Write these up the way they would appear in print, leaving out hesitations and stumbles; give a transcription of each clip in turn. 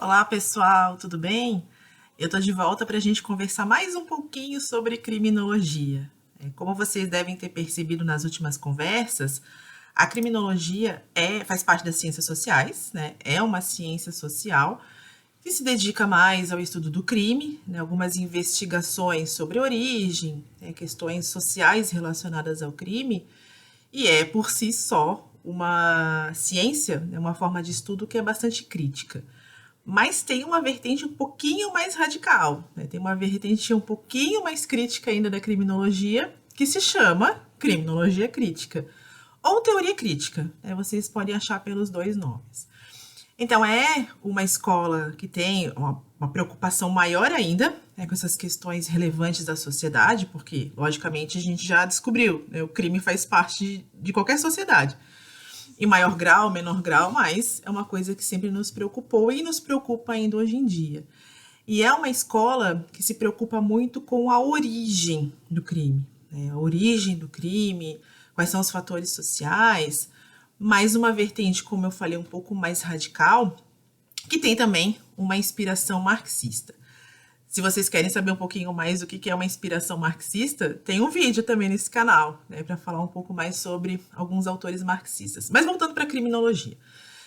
Olá, pessoal, tudo bem? Eu tô de volta para a gente conversar mais um pouquinho sobre criminologia. Como vocês devem ter percebido nas últimas conversas, a criminologia faz parte das ciências sociais, né? É uma ciência social que se dedica mais ao estudo do crime, né? Algumas investigações sobre origem, né? Questões sociais relacionadas ao crime, e é por si só uma ciência, né? Uma forma de estudo que é bastante crítica. Mas tem uma vertente um pouquinho mais radical, né? Tem uma vertente um pouquinho mais crítica ainda da criminologia, que se chama criminologia crítica, ou teoria crítica, né? Vocês podem achar pelos dois nomes. Então, é uma escola que tem uma preocupação maior ainda, né, com essas questões relevantes da sociedade, porque, logicamente, a gente já descobriu, né, o crime faz parte de qualquer sociedade em maior grau, menor grau, mas é uma coisa que sempre nos preocupou e nos preocupa ainda hoje em dia. E é uma escola que se preocupa muito com a origem do crime, né? A origem do crime, quais são os fatores sociais, mais uma vertente, como eu falei, um pouco mais radical, que tem também uma inspiração marxista. Se vocês querem saber um pouquinho mais do que é uma inspiração marxista, tem um vídeo também nesse canal, né, para falar um pouco mais sobre alguns autores marxistas. Mas voltando para a criminologia.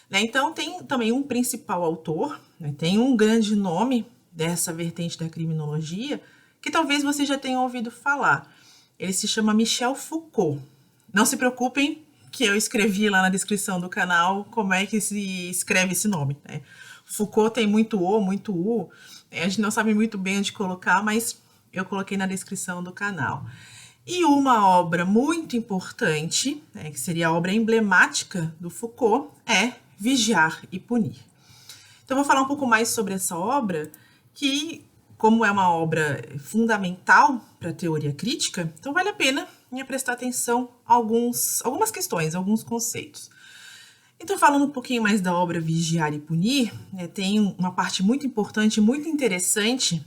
Né, então, tem também um principal autor, né, tem um grande nome dessa vertente da criminologia, que talvez vocês já tenham ouvido falar. Ele se chama Michel Foucault. Não se preocupem que eu escrevi lá na descrição do canal como é que se escreve esse nome. Né? Foucault tem muito O, muito U, a gente não sabe muito bem onde colocar, mas eu coloquei na descrição do canal. E uma obra muito importante, né, que seria a obra emblemática do Foucault, é Vigiar e Punir. Então, eu vou falar um pouco mais sobre essa obra, que, como é uma obra fundamental para a teoria crítica, então vale a pena prestar atenção a algumas questões, alguns conceitos. Então, falando um pouquinho mais da obra Vigiar e Punir, né, tem uma parte muito importante, muito interessante,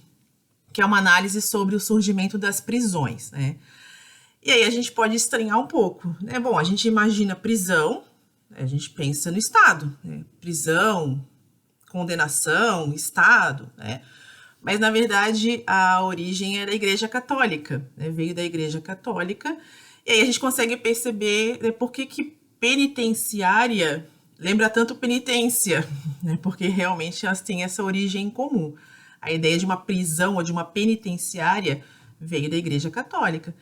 que é uma análise sobre o surgimento das prisões, né? E aí a gente pode estranhar um pouco, né? Bom, a gente imagina prisão, a gente pensa no Estado, né? Prisão, condenação, Estado, né? Mas, na verdade, a origem é da Igreja Católica, né? Veio da Igreja Católica, e aí a gente consegue perceber, né, por que penitenciária lembra tanto penitência, né? Porque realmente elas têm essa origem em comum. A ideia de uma prisão ou de uma penitenciária veio da Igreja Católica,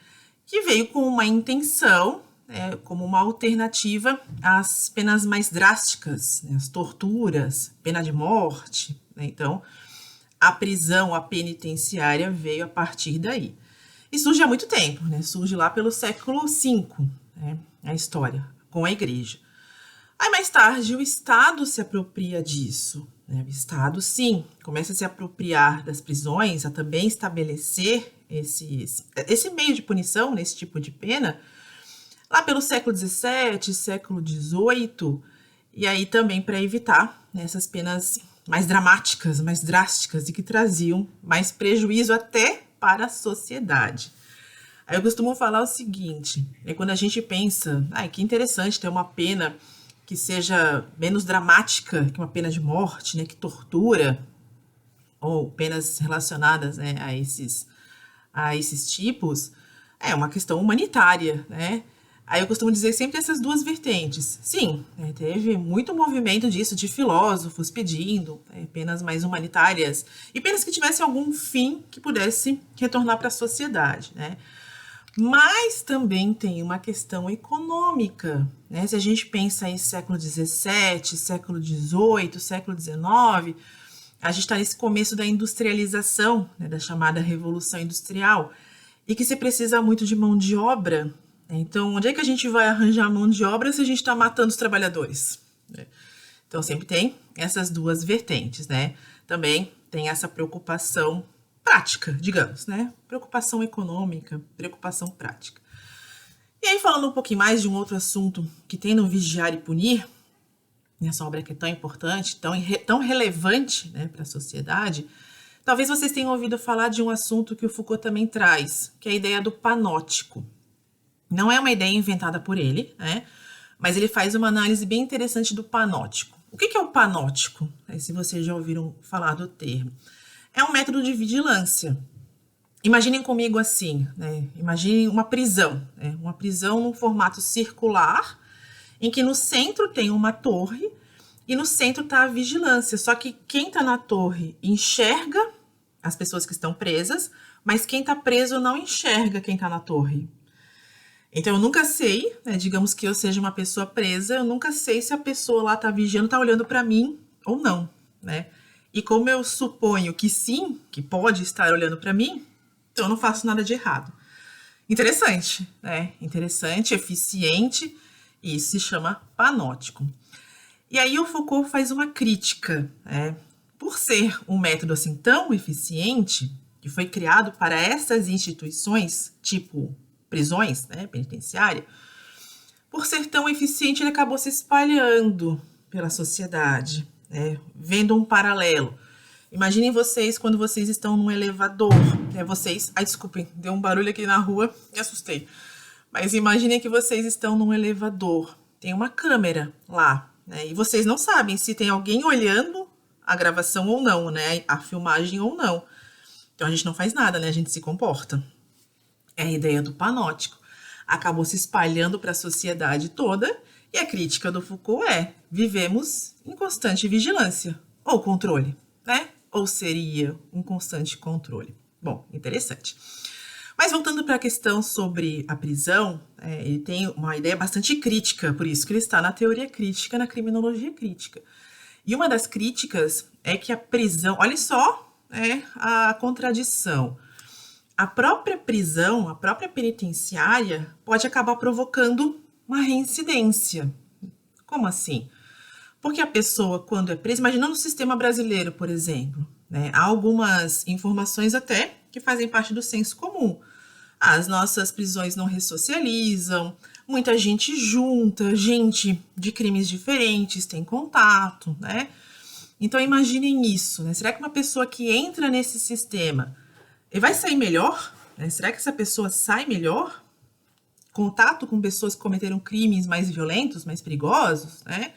que veio com uma intenção, né, como uma alternativa às penas mais drásticas, né, as torturas, pena de morte. Né? Então, a prisão, a penitenciária veio a partir daí. E surge há muito tempo, né? Surge lá pelo século V, né, a história, com a igreja. Aí, mais tarde, o Estado se apropria disso. Né? O Estado, sim, começa a se apropriar das prisões, a também estabelecer esse meio de punição, nesse tipo de pena, lá pelo século XVII, século XVIII, e aí também para evitar, né, essas penas mais dramáticas, mais drásticas e que traziam mais prejuízo até para a sociedade. Aí eu costumo falar o seguinte, quando a gente pensa, que interessante ter uma pena que seja menos dramática que uma pena de morte, né, que tortura, ou penas relacionadas, né, a esses tipos, é uma questão humanitária, né? Aí eu costumo dizer sempre essas duas vertentes. Sim, teve muito movimento disso, de filósofos pedindo penas mais humanitárias e penas que tivessem algum fim que pudesse retornar para a sociedade, né? Mas também tem uma questão econômica, né? Se a gente pensa em século XVII, século XVIII, século XIX, a gente está nesse começo da industrialização, né, da chamada Revolução Industrial, e que se precisa muito de mão de obra. Então, onde é que a gente vai arranjar mão de obra se a gente está matando os trabalhadores? Então, sempre tem essas duas vertentes, né? Também tem essa preocupação prática, digamos, né? Preocupação econômica, preocupação prática. E aí, falando um pouquinho mais de um outro assunto que tem no Vigiar e Punir, nessa obra que é tão importante, tão relevante, né, para a sociedade, talvez vocês tenham ouvido falar de um assunto que o Foucault também traz, que é a ideia do panóptico. Não é uma ideia inventada por ele, né? Mas ele faz uma análise bem interessante do panóptico. O que é o panóptico? se vocês já ouviram falar do termo. É um método de vigilância. Imaginem comigo assim, né? Imaginem uma prisão, né? Uma prisão num formato circular, em que no centro tem uma torre e no centro está a vigilância. Só que quem está na torre enxerga as pessoas que estão presas, mas quem está preso não enxerga quem está na torre. Então eu nunca sei, né? Digamos que eu seja uma pessoa presa, eu nunca sei se a pessoa lá está vigiando, está olhando para mim ou não, né? E como eu suponho que sim, que pode estar olhando para mim, então eu não faço nada de errado. Interessante, né? Interessante, eficiente, e isso se chama panótico. E aí o Foucault faz uma crítica, né? Por ser um método assim tão eficiente, que foi criado para essas instituições, tipo prisões, né, penitenciária, por ser tão eficiente, ele acabou se espalhando pela sociedade, né? Vendo um paralelo. Imaginem vocês quando vocês estão num elevador, né? Vocês, desculpem, deu um barulho aqui na rua, me assustei. Mas imaginem que vocês estão num elevador, tem uma câmera lá, né? E vocês não sabem se tem alguém olhando a gravação ou não, né? A filmagem ou não. Então a gente não faz nada, né? A gente se comporta. É a ideia do panótico. Acabou se espalhando para a sociedade toda, e a crítica do Foucault é: vivemos em constante vigilância ou controle, né? Ou seria um constante controle? Bom, interessante. Mas voltando para a questão sobre a prisão, ele tem uma ideia bastante crítica, por isso que ele está na teoria crítica, na criminologia crítica. E uma das críticas é que a prisão, olha só, a contradição. A própria prisão, a própria penitenciária, pode acabar provocando uma reincidência. Como assim? Porque a pessoa, quando é presa, imaginando o sistema brasileiro, por exemplo, né, há algumas informações até que fazem parte do senso comum. As nossas prisões não ressocializam, muita gente junta, gente de crimes diferentes tem contato, né? Então imaginem isso, né? Será que uma pessoa que entra nesse sistema vai sair melhor? Né? Será que essa pessoa sai melhor? Contato com pessoas que cometeram crimes mais violentos, mais perigosos, né?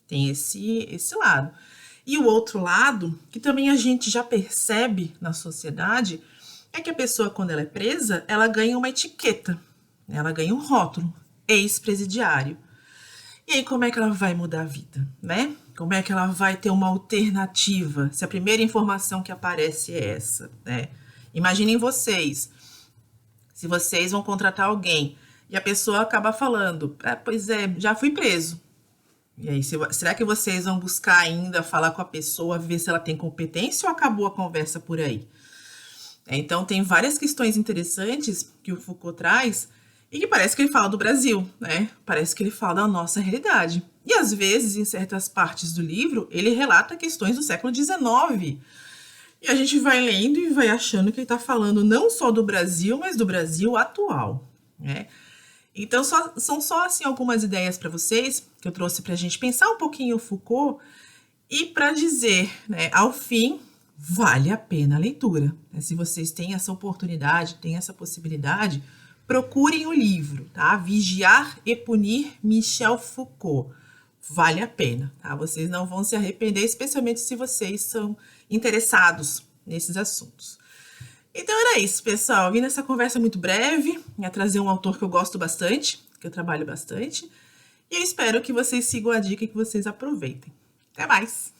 Tem esse lado. E o outro lado, que também a gente já percebe na sociedade, é que a pessoa, quando ela é presa, ela ganha uma etiqueta, né? Ela ganha um rótulo, ex-presidiário. E aí, como é que ela vai mudar a vida, né? Como é que ela vai ter uma alternativa, se a primeira informação que aparece é essa, né? Imaginem vocês, se vocês vão contratar alguém e a pessoa acaba falando, pois é, já fui preso. E aí, será que vocês vão buscar ainda falar com a pessoa, ver se ela tem competência ou acabou a conversa por aí? Então, tem várias questões interessantes que o Foucault traz e que parece que ele fala do Brasil, né? Parece que ele fala da nossa realidade. E, às vezes, em certas partes do livro, ele relata questões do século XIX. E a gente vai lendo e vai achando que ele está falando não só do Brasil, mas do Brasil atual, né? Então, são só assim, algumas ideias para vocês que eu trouxe para a gente pensar um pouquinho o Foucault e para dizer, né, ao fim, vale a pena a leitura. Se vocês têm essa oportunidade, têm essa possibilidade, procurem o livro, tá? Vigiar e Punir, Michel Foucault. Vale a pena, tá? Vocês não vão se arrepender, especialmente se vocês são interessados nesses assuntos. Então era isso, pessoal. Vim nessa conversa muito breve, ia trazer um autor que eu gosto bastante, que eu trabalho bastante, e eu espero que vocês sigam a dica e que vocês aproveitem. Até mais!